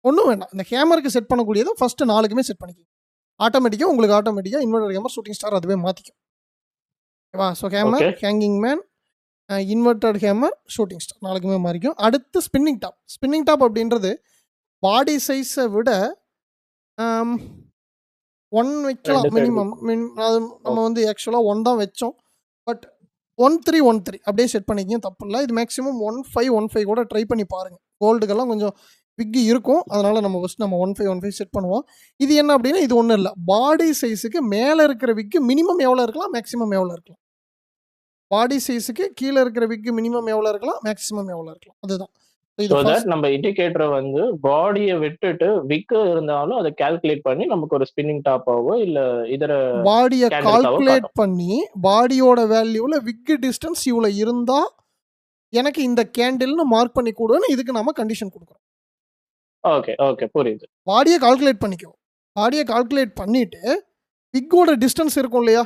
ஒன்றும் வேண்டாம். இந்த ஹேமருக்கு செட் பண்ணக்கூடியது ஃபர்ஸ்ட் 4க்குமே செட் பண்ணிக்கோங்க. ஆட்டோமேட்டிக்காக இன்வெர்டர் ஹேமர் ஷூட்டிங் ஸ்டார் அதுவே மாற்றிக்கும். ஓகேவா? So hammer hanging man inverted hammer shooting star 4க்குமே மாறிக்கும். அடுத்து ஸ்பின்னிங் டாப் அப்படின்றது பாடி சைஸை விட 1 வைக்கலாம் மினிமம். அது நம்ம வந்து ஆக்சுவலாக 1 தான் வச்சோம். பட் 13 அப்படியே செட் பண்ணிக்கிங்க, தப்பு இல்லை. இது மேக்ஸிமம் 15 கூட ட்ரை பண்ணி பாருங்கள். கோல்டுக்கெல்லாம் கொஞ்சம் விக்கி இருக்கும். அதனால் நம்ம ஃபஸ்ட் 15 செட் பண்ணுவோம். இது என்ன அப்படின்னா இது ஒன்றும் இல்லை. பாடி சைஸுக்கு மேலே இருக்கிற விக்கு மினிமம் எவ்வளோ இருக்கலாம், மேக்ஸிமம் எவ்வளோ இருக்கலாம். பாடி சைஸுக்கு கீழே இருக்கிற விக்கு மினிமம் எவ்வளோ இருக்கலாம், மேக்ஸிமம் எவ்வளோ இருக்கலாம். அதுதான் நம்ம இண்டிகேட்டரை வந்து பாடியை விட்டுட்டு விக்கு இருந்தாலும் அதை கால்குலேட் பண்ணி நமக்கு ஒரு ஸ்பின்னிங் டாப்பாவோ இல்ல இதர பாடியை கால்குலேட் பண்ணி பாடியோட வேல்யூல விக்கு டிஸ்டன்ஸ் இவ்வளோ இருந்தா எனக்கு இந்த கேண்டில்னு மார்க் பண்ணி கொடுன்னு இதுக்கு நாம கண்டிஷன் கொடுக்குறோம். ஓகே புரியுது. பாடியை கால்குலேட் பண்ணிக்கோ. பாடியை கால்குலேட் பண்ணிட்டு விக்கோட டிஸ்டன்ஸ் இருக்கும் இல்லையா,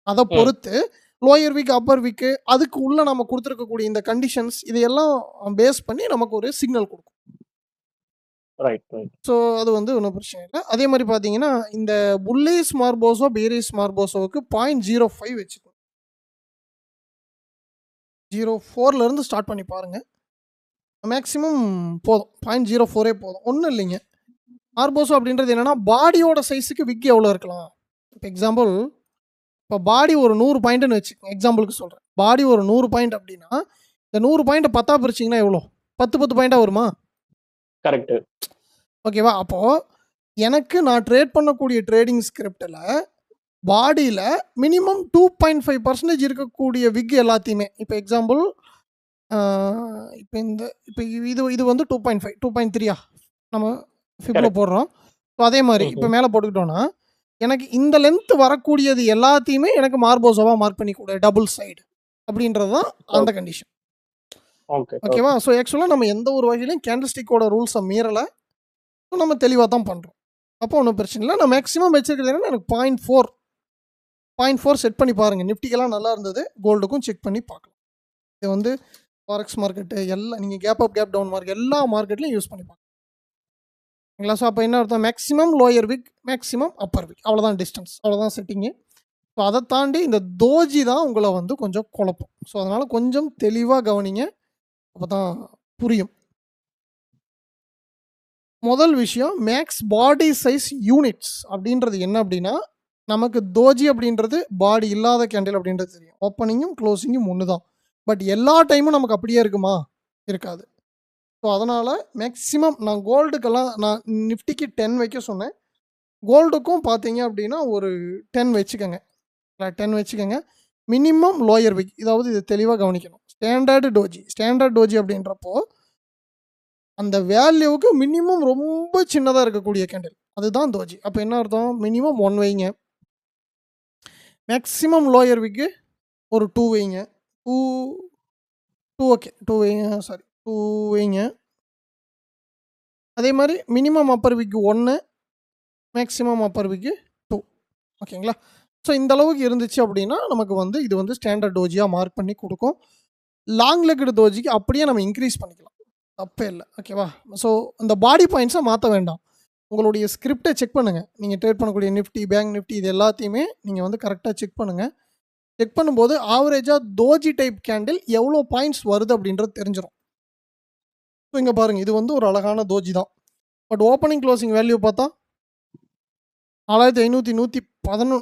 அதை பொறுத்து லோயர் வீக் அப்பர் வீக்கு அதுக்கு உள்ள நம்ம கொடுத்துருக்கக்கூடிய இந்த கண்டிஷன்ஸ் இதையெல்லாம் பேஸ் பண்ணி நமக்கு ஒரு சிக்னல் கொடுக்கும். ஸோ அது வந்து ஒன்றும் பிரச்சனை இல்லை. அதே மாதிரி பார்த்தீங்கன்னா இந்த புல்லிஷ் மார்போசோ பேரிஷ் மார்போசோவுக்கு 0.05 வச்சுக்கோங்க. 0.4 ஸ்டார்ட் பண்ணி பாருங்கள். மேக்ஸிமம் போதும், 0.04 போதும், ஒன்றும் இல்லைங்க. மார்போசோ அப்படின்றது என்னென்னா பாடியோட சைஸுக்கு விக் எவ்வளோ இருக்கலாம். இப்போ எக்ஸாம்பிள் இப்போ பாடி ஒரு 100 பாயிண்ட்டுன்னு வச்சுக்கோங்க, எக்ஸாம்பிளுக்கு சொல்கிறேன். பாடி ஒரு 100 பாயிண்ட் அப்படின்னா இந்த 100 பாயிண்ட்டை 10 பிரிச்சிங்கன்னா எவ்வளோ? 10 பாயிண்ட்டாக வருமா? கரெக்டு. ஓகேவா? அப்போது எனக்கு நான் ட்ரேட் பண்ணக்கூடிய ட்ரேடிங் ஸ்கிரிப்டில் பாடியில் மினிமம் 2.5% இருக்கக்கூடிய விக் எல்லாத்தையுமே, இப்போ எக்ஸாம்பிள் இப்போ இது வந்து 2.5 2.3 நம்ம ஃபிப்ல போடுறோம். ஸோ அதே மாதிரி இப்போ மேலே போட்டுக்கிட்டோன்னா எனக்கு இந்த லென்த் வரக்கூடியது எல்லாத்தையுமே எனக்கு மார்போசோவாக மார்க் பண்ணி கொடு, டபுள் சைடு அப்படின்றது தான் அந்த கண்டிஷன். ஓகேவா? ஸோ ஆக்சுவலாக நம்ம எந்த ஒரு வகையிலையும் கேண்டில்ஸ்டிக்கோட ரூல்ஸை மீறலை. ஸோ நம்ம தெளிவாக தான் பண்ணுறோம். அப்போ ஒன்றும் பிரச்சனை இல்லை. நான் மேக்ஸிமம் வச்சுருக்கிறது என்னன்னா எனக்கு 0.4 செட் பண்ணி பாருங்கள். நிஃப்டிக்கெல்லாம் நல்லா இருந்தது. கோல்டுக்கும் செக் பண்ணி பார்க்கலாம். இது வந்து ஃபாரெக்ஸ் மார்க்கெட்டு எல்லாம் நீங்கள் gap up gap down market எல்லா மார்க்கெட்லையும் யூஸ் பண்ணி பார்க்கலாம். ஓகேங்களா? ஸோ அப்போ என்ன அர்த்தம்? மேக்ஸிமம் லோயர் விக், மேக்ஸிமம் அப்பர் விக், அவ்வளோதான் டிஸ்டன்ஸ், அவ்வளோதான் செட்டிங்கு. ஸோ அதை தாண்டி இந்த தோஜி தான் உங்களை வந்து கொஞ்சம் குழப்பம். ஸோ அதனால் கொஞ்சம் தெளிவாக கவனிங்க, அப்போ தான் புரியும். முதல் விஷயம், மேக்ஸ் பாடி சைஸ் யூனிட்ஸ் அப்படின்றது என்ன அப்படின்னா, நமக்கு தோஜி அப்படின்றது பாடி இல்லாத கேண்டில் அப்படின்றது தெரியும். ஓப்பனிங்கும் க்ளோசிங்கும் ஒன்று தான். பட் எல்லா டைமும் நமக்கு அப்படியே இருக்குமா? இருக்காது. ஸோ அதனால் மேக்ஸிமம் நான் கோல்டுக்கெல்லாம் நான் நிஃப்டிக்கு 10 வைக்க சொன்னேன். கோல்டுக்கும் பார்த்தீங்க அப்படின்னா ஒரு 10 வச்சுக்கோங்க. 10 வச்சுக்கோங்க. மினிமம் லோயர் விக், இதாவது இது தெளிவாக கவனிக்கணும். ஸ்டாண்டர்டு டோஜி அப்படின்றப்போ அந்த வேல்யூவுக்கு மினிமம் ரொம்ப சின்னதாக இருக்கக்கூடிய கேண்டில் அதுதான் தோஜி. அப்போ என்ன அர்த்தம்? மினிமம் 1 வைங்க. மேக்ஸிமம் லோயர் விக்கு ஒரு 2 வைங்க. 2 ஓகே 2 வைங்க, சாரி 2 வைங்க. அதே மாதிரி மினிமம் அப்பர் விக்கு 1, மேக்ஸிமம் அப்பர் விக்கு 2. ஓகேங்களா? ஸோ இந்த அளவுக்கு இருந்துச்சு அப்படின்னா நமக்கு வந்து இது வந்து ஸ்டாண்டர்ட் டோஜியாக மார்க் பண்ணி கொடுக்கும். லாங் லெக்டு தோஜிக்கு அப்படியே நம்ம இன்க்ரீஸ் பண்ணிக்கலாம், தப்பே இல்லை. ஓகேவா? ஸோ இந்த பாடி பாயிண்ட்ஸை மாற்ற வேண்டாம். உங்களுடைய ஸ்கிரிப்டை செக் பண்ணுங்கள். நீங்கள் ட்ரேட் பண்ணக்கூடிய நிஃப்டி, பேங்க் நிஃப்டி, இது எல்லாத்தையுமே நீங்கள் வந்து கரெக்டாக செக் பண்ணுங்கள். செக் பண்ணும்போது ஆவரேஜாக தோஜி டைப் கேண்டில் எவ்வளோ பாயிண்ட்ஸ் வருது அப்படின்றது தெரிஞ்சிடும். ஸோ இங்கே பாருங்கள், இது வந்து ஒரு அழகான தோஜி தான். பட் ஓப்பனிங் க்ளோசிங் வேல்யூ பார்த்தா 4511,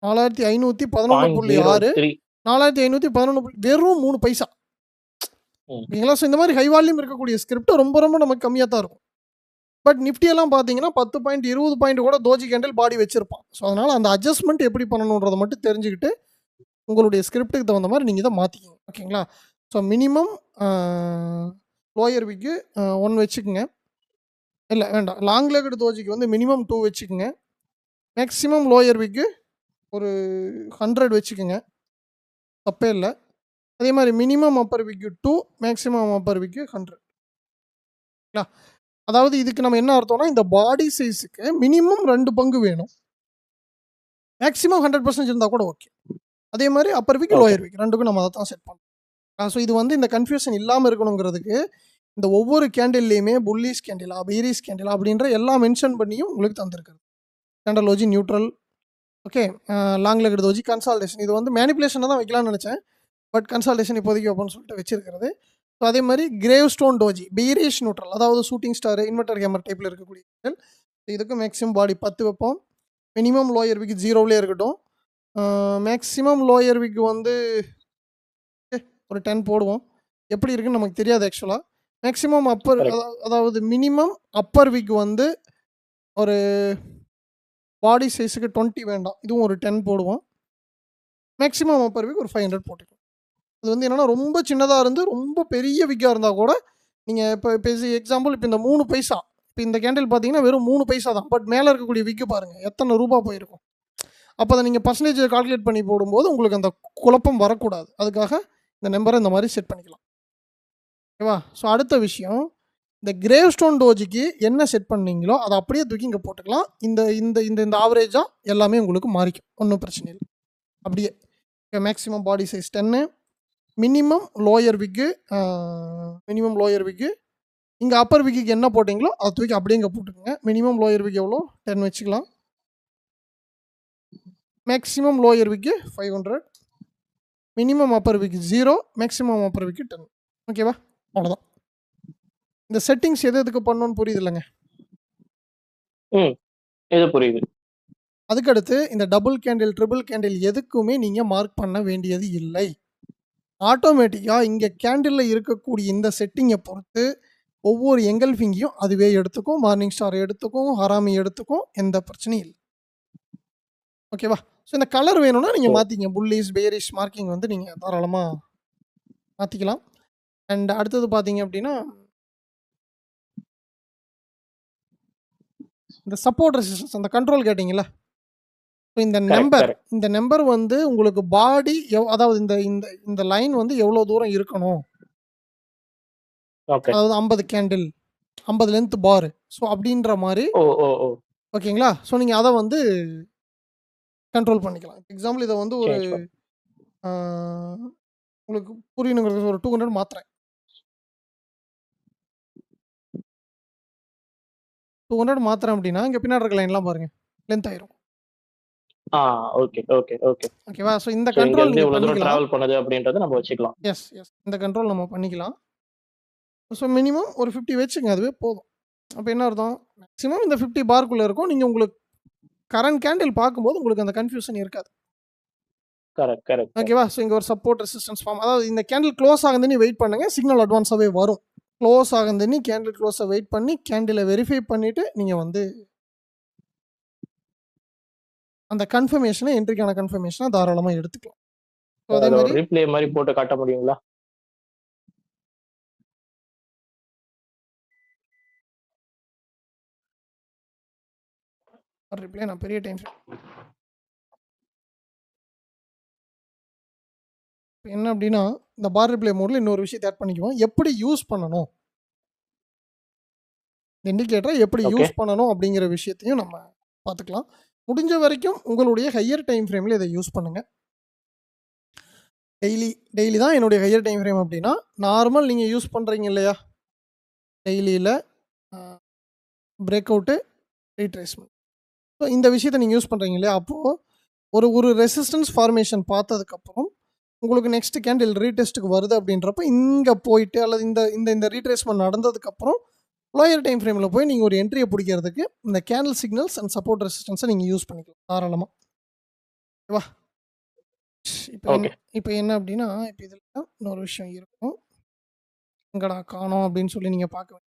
4511.6, 4511, வெறும் 3 பைசா. ஓகேங்களா? ஸோ இந்த மாதிரி ஹை வால்யூம் இருக்கக்கூடிய ஸ்கிரிப்ட் ரொம்ப ரொம்ப நமக்கு கம்மியாக தான் இருக்கும். பட் நிஃப்டியெல்லாம் பார்த்தீங்கன்னா 10 பாயிண்ட் 20 பாயிண்ட் கூட தோஜி கேண்டில் பாடி வச்சிருப்பான். ஸோ அதனால் அந்த அட்ஜஸ்ட்மெண்ட் எப்படி பண்ணணுன்றதை மட்டும் தெரிஞ்சுக்கிட்டு உங்களுடைய ஸ்கிரிப்டுக்கு தகுந்த மாதிரி நீங்கள் இதை மாற்றிக்கிங்க. ஓகேங்களா? ஸோ மினிமம் லோயர் விக்கு 1 வச்சுக்கோங்க. இல்லை வேண்டாம், லாங் லெக்டு தோஜிக்கு வந்து மினிமம் 2 வச்சுக்கோங்க. மேக்ஸிமம் லோயர் விக்கு ஒரு 100 வச்சுக்கோங்க, தப்பே இல்லை. அதே மாதிரி மினிமம் அப்பர் விக்கு 2, மேக்ஸிமம் அப்பர் விக்கு 100. அதாவது இதுக்கு நம்ம என்ன அர்த்தம்னா, இந்த பாடி சைஸுக்கு மினிமம் 2 பங்கு வேணும். மேக்ஸிமம் 100% இருந்தால் கூட ஓகே. அதே மாதிரி அப்பர் விக், லோயர் விக், ரெண்டுக்கும் நம்ம அதை தான் செட் பண்ணோம். ஸோ இது வந்து இந்த கன்ஃபியூஷன் இல்லாமல் இருக்கணுங்கிறதுக்கு இந்த ஒவ்வொரு கேண்டில்லையுமே புல்லிஷ் கேண்டிலா, பீரிஷ் கேண்டிலா அப்படின்ற எல்லாம் மென்ஷன் பண்ணியும் உங்களுக்கு தந்திருக்குது. Standard doji, neutral, okay, long legged doji, consultation. இது வந்து மேனிப்புலேஷனை தான் வைக்கலாம்னு நினச்சேன், பட் கன்சால்டேஷன் இப்போதைக்கு ஓப்பன் சொல்லிட்டு வச்சிருக்கிறது. ஸோ அதே மாதிரி கிரேவ் ஸ்டோன் டோஜி, பீரிஷ் நியூட்ரல், அதாவது ஷூட்டிங் ஸ்டார், இன்வெர்டர் கேமர் டைப்பில் இருக்கக்கூடிய கேண்டில். இதுக்கு மேக்ஸிமம் பாடி 10 வைப்போம். மினிமம் லோயர் விக் 0விலே இருக்கட்டும். மேக்ஸிமம் லோயர் விக் வந்து ஒரு 10 போடுவோம். எப்படி இருக்குன்னு நமக்கு தெரியாது ஆக்சுவலாக. மேக்ஸிமம் அப்பர், அதாவது மினிமம் அப்பர் விக் வந்து ஒரு பாடி சைஸுக்கு 20 வேண்டாம், இதுவும் ஒரு 10 போடுவோம். மேக்ஸிமம் அப்பர் விக் ஒரு 500 போட்டுக்கலாம். அது வந்து என்னென்னா ரொம்ப சின்னதாக இருந்து ரொம்ப பெரிய விக்காக இருந்தால் கூட நீங்கள் இப்போ எக்ஸாம்பிள் இப்போ இந்த 3 பைசா, இப்போ இந்த கேண்டில் பார்த்தீங்கன்னா வெறும் 3 பைசா தான். பட் மேலே இருக்கக்கூடிய விக்கு பாருங்கள் எத்தனை ரூபா போயிருக்கும். அப்போ அதை நீங்கள் பர்சன்டேஜ் கால்குலேட் பண்ணி போடும்போது உங்களுக்கு அந்த குழப்பம் வரக்கூடாது. அதுக்காக இந்த நம்பரை இந்த மாதிரி செட் பண்ணிக்கலாம். ஓகேவா? ஸோ அடுத்த விஷயம், இந்த கிரேவ் ஸ்டோன் டோஜிக்கு என்ன செட் பண்ணீங்களோ அதை அப்படியே தூக்கி இங்கே போட்டுக்கலாம். இந்த இந்த இந்த இந்த ஆவரேஜாக எல்லாமே உங்களுக்கு மாறிக்கும், ஒன்றும் பிரச்சனை இல்லை. அப்படியே மேக்ஸிமம் பாடி சைஸ் 10, மினிமம் லோயர் விக்கு, இங்கே அப்பர் விக்கு என்ன போட்டிங்களோ அதை தூக்கி அப்படியே இங்கே போட்டுக்கோங்க. மினிமம் லோயர் விக் எவ்வளோ? 10 வச்சுக்கலாம். மேக்ஸிமம் லோயர் விக்கு 500, மினிமம் அப்பர் விக்கு 0, மேக்ஸிமம் அப்பர் விக்கு 10. ஓகேவா? அவ்வளோதான். இந்த செட்டிங்ஸ் எதுக்கு பண்ணணும்னு புரியுது இல்லைங்க? இது புரியுது. அதுக்கடுத்து இந்த டபுள் கேண்டில், ட்ரிபிள் கேண்டில் எதுக்குமே நீங்க மார்க் பண்ண வேண்டியது இல்லை. ஆட்டோமேட்டிக்கா இங்க கேண்டில்ல இருக்கக்கூடிய இந்த செட்டிங்க பொறுத்து ஒவ்வொரு எங்கல்ஃபிங்கையும் அதுவே எடுத்துக்கும். மார்னிங் ஸ்டார் எடுத்துக்கும். ஹராமி எடுத்துக்கும். எந்த பிரச்சனையும் இல்ல. ஓகேவா? ஸோ இந்த கலர் வேணும்னா நீங்க ஸோ மாத்திக்கங்க. புல்லிஷ், பேரிஷ் மார்க்கிங் வந்து நீங்க தாராளமா மாத்திக்கலாம். அண்ட் அடுத்தது பார்த்தீங்க அப்படின்னா, இந்த சப்போர்ட் ரெசிஸ்டன்ஸ் அந்த கண்ட்ரோல் கேட்டீங்கல்ல? So correct, correct. இந்த நம்பர் வந்து உங்களுக்கு பாடி அதாவது இந்த இந்த இந்த லைன் வந்து எவ்வளோ தூரம் இருக்கணும்? ஓகே. அதாவது 50 கேண்டில், 50 லென்த் பார். ஸோ அப்படின்ற மாரி ஓ, ஓ, ஓ! ஓகேங்களா? ஸோ நீங்க அத வந்து கண்ட்ரோல் பண்ணிக்கலாம். எக்ஸாம்பிள் இத வந்து ஒரு சேஞ்ச் பண்ணு. ஆ உங்களுக்கு புரியணுங்கிறதுக்கு ஒரு 200 மாத்துறேன். 200 மாத்துறேன் அப்படின்னா, இங்க பின்னாடி இருக்க லைன்லாம் பாருங்க. லென்த் ஆயிரும். ஆ, ஓகே, ஓகே, ஓகே. ஓகேவா? ஸோ இந்த ஸோ கண்ட்ரோல் இங்கேருந்து நீங்க இவ்வளோ தூரம் பண்ணிக்கலாம். டிராவல் பண்ணுது அப்படின்றத நம்ம வச்சுக்கலாம். S, S. இந்த கண்ட்ரோல் நம்ம பண்ணிக்கலாம். ஸோ மினிமம் ஒரு 50 வச்சுக்கங்க. அதுவே போதும். அப்ப என்ன அர்த்தம்? மேக்ஸிமம் இந்த 50 பார்க்குள்ள இருக்கும். நீங்க உங்களுக்கு கரண்ட் கேண்டில் பார்க்கும்போது உங்களுக்கு அந்த கன்ஃப்யூஷன் இருக்காது. Correct, correct, correct. ஓகேவா? ஸோ இங்க ஒரு சப்போர்ட் ரெசிஸ்டன்ஸ் ஃபார்ம். அதாவது இந்த கேண்டில் க்ளோஸ் ஆகுதுன்னு வெயிட் பண்ணுங்க. சிக்னல் அட்வான்ஸாவே வரும். க்ளோஸ் ஆகுதுன்னு கேண்டில் க்ளோஸ வெயிட் பண்ணி கேண்டில வெரிஃபை பண்ணிட்டு நீங்க வந்து அந்த கன்ஃபர்மேஷன என்ட்ரிக்கான கன்ஃபர்மேஷன தாராளமா எடுத்துக்கலாம். ஸோ அதே அத ஒரு மாரி ரீப்ளே மாரி போட்டு காட்ட முடியுங்களா? ரிப்ளே நான் பெரிய டைம் ஃப்ரேம். என்ன அப்டின்னா, இந்த பார் ரிப்ளே மோட்ல இன்னொரு விஷயத்த ஆட் பண்ணிக்குவோம். எப்படி யூஸ் பண்ணணும்? இண்டிகேட்டர எப்படி ஓகே. யூஸ் பண்ணணும் அப்படிங்கிற விஷயத்தையும் நம்ம பார்த்துக்கலாம். முடிஞ்ச வரைக்கும் உங்களுடைய ஹையர் டைம் ஃப்ரேம்ல இத யூஸ் பண்ணுங்க. டெய்லி தான் என்னுடைய ஹையர் டைம் ஃப்ரேம் அப்படின்னா, நார்மல் நீங்க யூஸ் பண்றீங்க இல்லையா? டெய்லியில அ பிரேக் அவுட்டு, ரீட்ரேஸ்மென்ட். ஸோ இந்த விஷயத்த நீங்க யூஸ் பண்றீங்க இல்லையா? அப்போ ஒரு ரெசிஸ்டன்ஸ் ஃபார்மேஷன் பார்த்ததுக்கப்புறம், உங்களுக்கு நெக்ஸ்ட் கேண்டில் ரீடெஸ்ட்டுக்கு வருது அப்படின்றப்ப, இங்க போயிட்டு அல்லது இந்த இந்த இந்த ரீட்ரேஸ்மென்ட் நடந்ததுக்கப்புறம், லோயர் டைம் ஃப்ரேம்ல போய் நீங்க ஒரு என்ட்ரிய புடிக்கிறதுக்கு, இந்த candle signals and support resistance நீங்க யூஸ் பண்ணிக்கலாம் தாராளமா. ஓகேவா? ஓகே. இப்ப என்ன அப்படின்னா, இப்ப இதுல இன்னொரு விஷயம் இருக்கும். எங்கடா காணோம் அப்படின்னு சொல்லி நீங்க பார்க்க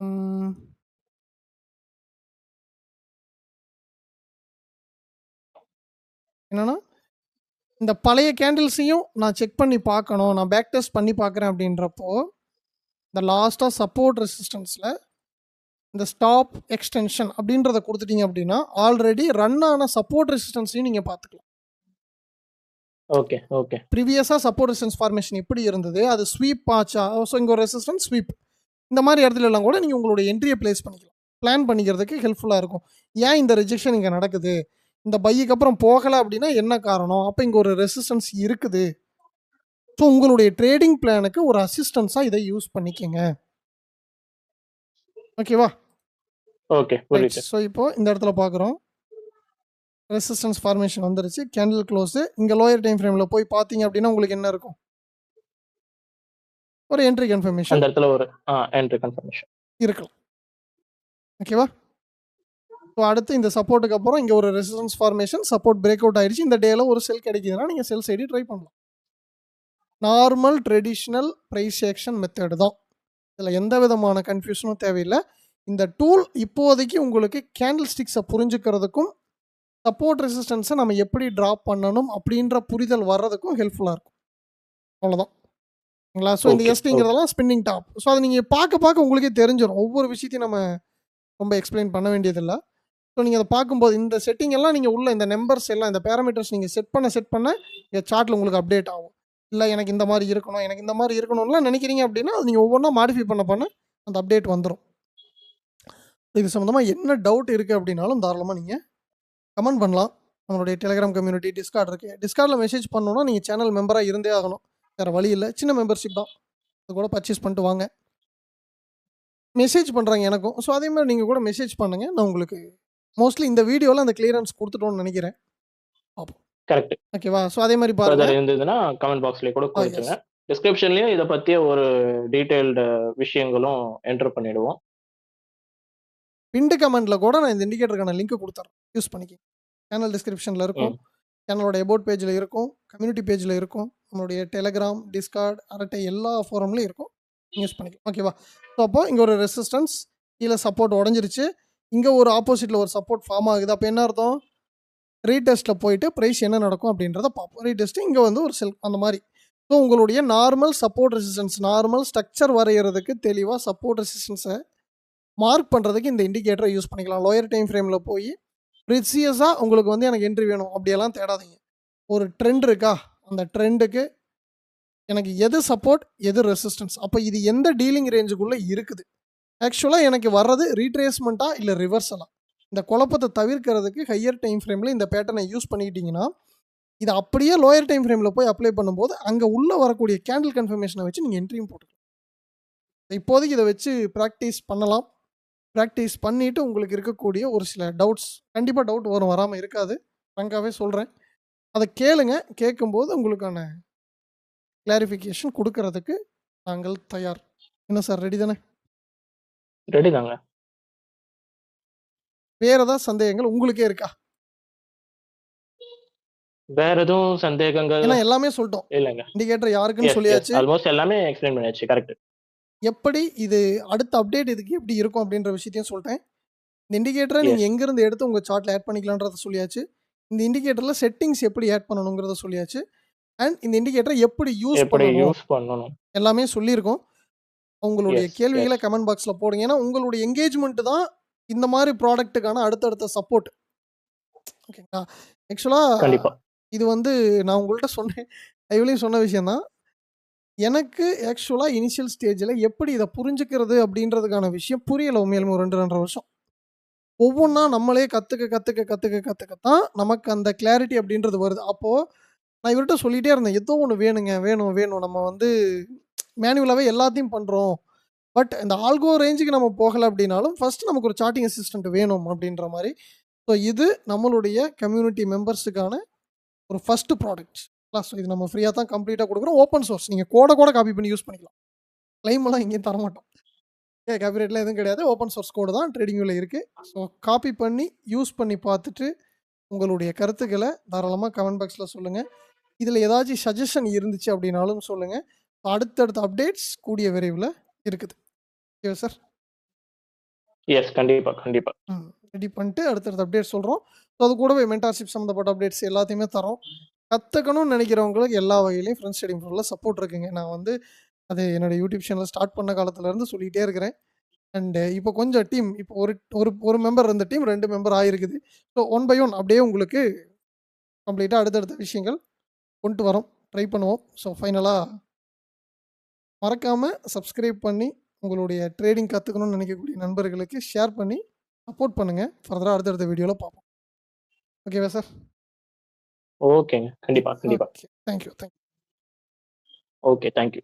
ம். என்னன்னா, இந்த பழைய கேண்டில்ஸையும் நான் செக் பண்ணி பார்க்கணும். நான் பேக் டெஸ்ட் பண்ணி பார்க்குறேன் அப்படின்றப்போ, இந்த லாஸ்ட்டா சப்போர்ட் ரெசிஸ்டன்ஸ்ல இந்த ஸ்டாப் எக்ஸ்டென்ஷன் அப்படின்றத குடுத்துட்டீங்க அப்படின்னா, ஆல்ரெடி ரன் ஆன சப்போர்ட் ரெசிஸ்டன்ஸையும் நீங்க பார்த்துக்கலாம். Okay, okay. ப்ரீவியஸா சப்போர்ட் ரெசிஸ்டன்ஸ் ஃபார்மேஷன் எப்படி இருந்தது? அது ஸ்வீப் ஆச்சா? ஸோ இங்க ஒரு ரெசிஸ்டன்ஸ் ஸ்வீப். இந்த மாரி இடத்துலலாம் கூட நீங்க உங்களுடைய என்ட்ரிய பிளேஸ் பண்ணிக்கலாம். பிளான் பண்ணிக்கிறதுக்கு ஹெல்ப்ஃபுல்லா இருக்கும். ஏன் இந்த ரிஜெக்ஷன் இங்க நடக்குது? இந்த பைக்கு அப்புறம் போகல அப்படின்னா என்ன காரணம்? அப்ப இங்க ஒரு ரெசிஸ்டன்ஸ் இருக்குது. ஸோ உங்களுடைய ட்ரேடிங் பிளானுக்கு ஒரு அசிஸ்டன்ஸா இதை யூஸ் பண்ணிக்கங்க. ஓகேவா? Okay, right. புரியுது. ஸோ இப்போ இந்த இடத்துல பார்க்குறோம். ரெசிஸ்டன்ஸ் ஃபார்மேஷன் வந்துருச்சு. Candle close. இங்க லோயர் டைம் ஃப்ரேம்ல போய் பார்த்தீங்க அப்படின்னா உங்களுக்கு என்ன இருக்கும்? ஒரு என்ட்ரி கன்ஃபர்மேஷன் அந்த இடத்துல ஒரு என்ட்ரி கன்ஃபர்மேஷன். இருக்கலாம். ஓகேவா? ஸோ அடுத்து இந்த சப்போர்ட்டுக்கு அப்புறம் இங்க ஒரு resistance formation, support break out ஆயிருச்சு. இந்த டேல ஒரு செல் கிடைக்குதுன்னா நீங்க செல் சைடு ட்ரை பண்ணலாம். Normal traditional price action method தான். இதுல எந்த விதமான கன்ஃப்யூஷனும் தேவையில்ல. இந்த டூல் இப்போதைக்கு உங்களுக்கு கேண்டில் ஸ்டிக்ஸை புரிஞ்சுக்கிறதுக்கும், சப்போர்ட் ரெசிஸ்டன்ஸை நம்ம எப்படி ட்ராப் பண்ணணும் அப்படின்ற புரிதல் வர்றதுக்கும் ஹெல்ப்ஃபுல்லா இருக்கும். அவ்வளோதான். சரிங்களா? ஸோ இந்த ஓகே, ஓகே. எஸ்டிங்கிறதெல்லாம் ஸ்பின்னிங் டாப். ஸோ அதை நீங்க பார்க்க உங்களுக்கே தெரிஞ்சிரும். ஒவ்வொரு விஷயத்தையும் நம்ம ரொம்ப எக்ஸ்பிளைன் பண்ண வேண்டியதில்ல. ஸோ நீங்க அத பார்க்கும்போது இந்த செட்டிங் எல்லாம் நீங்க உள்ள இந்த நம்பர்ஸ் எல்லாம் இந்த பேராமீட்டர்ஸ் நீங்க செட் பண்ண இங்க சார்ட்ல உங்களுக்கு அப்டேட் ஆகும். இல்ல எனக்கு இந்த மாரி இருக்கணும், எனக்கு இந்த மாரி இருக்கணும்லாம் நினைக்கிறீங்க அப்படின்னா, அது நீங்க ஒவ்வொன்னா மாடிஃபை பண்ண அந்த அப்டேட் வந்துரும். இது சம்மந்தமா என்ன டவுட் இருக்கு அப்படின்னாலும் தாராளமா நீங்க கமெண்ட் பண்ணலாம். நம்மளுடைய டெலிகிராம் கம்யூனிட்டி, டிஸ்கார்ட் இருக்கு. டிஸ்கார்ட்ல மெசேஜ் பண்ணணும்னா நீங்க சேனல் மெம்பரா இருந்தே ஆகணும். வேற வழி இல்ல. சின்ன மெம்பர்ஷிப் தான். அது கூட பர்ச்சேஸ் பண்ணிட்டு வாங்க. மெசேஜ் பண்றாங்க எனக்கும். ஸோ அதே மாரி நீங்க கூட மெசேஜ் பண்ணுங்க. நான் உங்களுக்கு மோஸ்ட்லி இந்த வீடியோல அந்த கிளியரன்ஸ் குடுத்துட்டோம்னு நினைக்கிறேன். பார்ப்போம். கரெக்ட். ஓகேவா? ஸோ அதே மாரி பாருங்க. ஃபர்தர் இருந்ததுன்னா கமெண்ட் பாக்ஸ்லயே கூட எஸ். குடுத்துருங்க. டிஸ்கிரிப்ஷன்லயும் இத பத்திய ஒரு டீடைல்டு விஷயங்களும் என்டர் பண்ணிடுவோம். பின்டு கமெண்ட்ல கூட நான் இந்த இண்டிகேட்டருக்கான லிங்க் குடுத்துறேன். யூஸ் பண்ணிக்கங்க. சேனல் டிஸ்கிரிப்ஷனில் இருக்கும், ம். சேனலோட எபோட் பேஜில் இருக்கும், கம்யூனிட்டி பேஜில் இருக்கும், நம்மளுடைய டெலகிராம், டிஸ்கார்ட், அரட்டை எல்லா ஃபோரம்லையும் இருக்கும், யூஸ் பண்ணிக்கலாம். ஓகேவா? ஸோ அப்போ இங்கே ஒரு ரெசிஸ்டன்ஸ், கீழே சப்போர்ட் உடஞ்சிருச்சு, இங்கே ஒரு ஆப்போசிட்டில் ஒரு சப்போர்ட் ஃபார்ம் ஆகுது. அப்போ என்ன அர்த்தம்? ரீடெஸ்ட்டில் போயிட்டு ப்ரைஸ் என்ன நடக்கும் அப்படின்றத பார்ப்போம். ரீடெஸ்ட்டு இங்கே வந்து ஒரு செல் அந்த மாதிரி. ஸோ உங்களுடைய normal support resistance, normal structure வரைகிறதுக்கு தெளிவாக சப்போர்ட் ரெசிஸ்டன்ஸை மார்க் பண்ணுறதுக்கு இந்த இண்டிகேட்டரை யூஸ் பண்ணிக்கலாம். லோயர் டைம் ஃப்ரேமில் போய் ப்ரிசியஸாக உங்களுக்கு வந்து எனக்கு என்ட்ரி வேணும் அப்படியெல்லாம் தேடாதீங்க. ஒரு ட்ரெண்ட் இருக்கா, அந்த ட்ரெண்டுக்கு எனக்கு எது சப்போர்ட் எது ரெசிஸ்டன்ஸ், அப்போ இது எந்த டீலிங் ரேஞ்சுக்குள்ளே இருக்குது, ஆக்சுவலாக எனக்கு வர்றது ரீட்ரேஸ்மெண்ட்டா இல்லை ரிவர்சலா, இந்த குழப்பத்தை தவிர்க்கிறதுக்கு ஹையர் டைம் ஃப்ரேமில் இந்த பேட்டர்னை யூஸ் பண்ணிக்கிட்டிங்கன்னா இது அப்படியே லோயர் டைம் ஃப்ரேமில் போய் அப்ளை பண்ணும்போது அங்கே உள்ளே வரக்கூடிய கேண்டில் கன்ஃபர்மேஷனை வச்சு நீங்கள் என்ட்ரியும் போட்டுக்கலாம். இப்போதைக்கு இதை வச்சு ப்ராக்டிஸ் பண்ணலாம். ப்ராக்டிஸ் பண்ணிவிட்டு உங்களுக்கு இருக்கக்கூடிய ஒரு சில டவுட்ஸ், கண்டிப்பாக டவுட் வரும், வராமல் இருக்காது, ஃப்ராங்காகவே சொல்கிறேன். அதை கேளுங்க. கேட்கும்போது உங்களுக்கான கிளாரிஃபிகேஷன் கொடுக்கறதுக்கு நாங்கள் தயார். என்ன சார், ரெடி தானே? ரெடி தாங்க. வேறு ஏதாவது சந்தேகங்கள் உங்களுக்கே இருக்கா? வேற எதுவும் சந்தேகங்கள் ஏன்னா எல்லாமே சொல்லிட்டோம். இல்லைங்க. இண்டிகேட்டர் யாருக்குன்னு எஸ், எஸ். சொல்லியாச்சு. ஆல்மோஸ்ட் எல்லாமே எக்ஸ்பிளைன் பண்ணியாச்சு. கரெக்ட். எப்படி இது அடுத்த அப்டேட் இதுக்கு எப்படி இருக்கும் அப்படின்ற விஷயத்தையும் சொல்லிட்டேன். இந்த இண்டிகேட்டரை நீங்கள் எஸ். எங்கேருந்து எடுத்து உங்கள் சார்ட்டில் ஆட் பண்ணிக்கலான்றத சொல்லியாச்சு. இந்த இண்டிகேட்டரில் செட்டிங்ஸ் எப்படி ஆட் பண்ணணுங்கிறத சொல்லியாச்சு. அண்ட் இந்த இண்டிகேட்டரை எப்படி யூஸ் பண்ணணும் எல்லாமே சொல்லியிருக்கோம். உங்களுடைய எஸ், கேள்விகளை எஸ். கமெண்ட் பாக்ஸில் போடுங்க. ஏன்னா உங்களுடைய என்கேஜ்மெண்ட் தான் இந்த மாதிரி ப்ராடக்ட்டுக்கான அடுத்தடுத்த சப்போர்ட். ஓகேங்களா? ஆக்சுவலாக கண்டிப்பா. இது வந்து நான் உங்கள்கிட்ட சொன்னேன், லைவ்லையும் சொன்ன விஷயந்தான். எனக்கு ஆக்சுவலாக இனிஷியல் ஸ்டேஜில் எப்படி இதை புரிஞ்சுக்கிறது அப்படின்றதுக்கான விஷயம் புரியலை. உண்மையிலுமே ஒரு 2-2.5 வருஷம் ஒவ்வொன்றா நம்மளே கற்றுக்கத்தான் நமக்கு அந்த கிளாரிட்டி அப்படின்றது வருது. அப்போது நான் இவர்கிட்ட சொல்லிகிட்டே இருந்தேன், ஏதோ ஒன்று வேணுங்க, வேணும் வேணும், நம்ம வந்து மேனுவலாகவே எல்லாத்தையும் பண்ணுறோம், பட் இந்த ஆல்கோ ரேஞ்சுக்கு நம்ம போகலை அப்படின்னாலும் ஃபஸ்ட்டு நமக்கு ஒரு சார்ட்டிங் அசிஸ்டண்ட் வேணும் அப்படின்ற மாதிரி. ஸோ இது நம்மளுடைய கம்யூனிட்டி மெம்பர்ஸுக்கான ஒரு ஃபஸ்ட்டு ப்ராடக்ட். ஸோ இது நம்ம ஃப்ரீயாக தான் கம்ப்ளீட்டாக கொடுக்குறோம். ஓப்பன் சோர்ஸ், நீங்கள் கூட காப்பி பண்ணி யூஸ் பண்ணிக்கலாம். கிளைமெல்லாம் எங்கேயும் தரமாட்டோம். காப்பிரைட்லாம் எதுவும் கிடையாது. ஓப்பன் சோர்ஸ் கோடு தான் ட்ரேடிங்கில் இருக்குது. ஸோ காப்பி பண்ணி யூஸ் பண்ணி பார்த்துட்டு உங்களுடைய கருத்துக்களை தாராளமாக கமெண்ட் பாக்ஸில் சொல்லுங்கள். இதில் ஏதாச்சும் சஜஷன் இருந்துச்சு அப்படின்னாலும் சொல்லுங்கள். அடுத்தடுத்த அப்டேட்ஸ் கூடிய விரைவில் இருக்குது. Okay sir? எஸ், கண்டிப்பாக. ரெடி பண்ணிட்டு அடுத்தடுத்த அப்டேட் சொல்கிறோம். ஸோ அது கூடவே மென்டார்ஷிப் சம்மந்தப்பட்ட அப்டேட்ஸ் எல்லாத்தையுமே தரோம். கற்றுக்கணும்னு நினைக்கிறவங்களுக்கு எல்லா வகையிலையும் ஃப்ரெண்ட்ஸ் ட்ரேடிங் ப்ரோவில் சப்போர்ட் இருக்குங்க. நான் வந்து அது என்னோடய யூடியூப் சேனல் ஸ்டார்ட் பண்ண காலத்துலேருந்து சொல்லிகிட்டே இருக்கிறேன். அண்டு இப்போ கொஞ்சம் டீம், இப்போ ஒரு மெம்பர் இருந்த டீம் 2 மெம்பர் ஆகிருக்குது. ஸோ 1 by 1 அப்படியே உங்களுக்கு கம்ப்ளீட்டாக அடுத்தடுத்த விஷயங்கள் கொண்டு வரோம், ட்ரை பண்ணுவோம். ஸோ ஃபைனலாக மறக்காமல் சப்ஸ்கிரைப் பண்ணி உங்களுடைய ட்ரேடிங் கற்றுக்கணும்னு நினைக்கக்கூடிய நண்பர்களுக்கு ஷேர் பண்ணி சப்போர்ட் பண்ணுங்கள். ஃபர்தராக அடுத்தடுத்த வீடியோவில் பார்ப்போம். ஓகேவா சார்? ஓகேங்க. கண்டிப்பாக. Okay, thank you. Okay, thank you.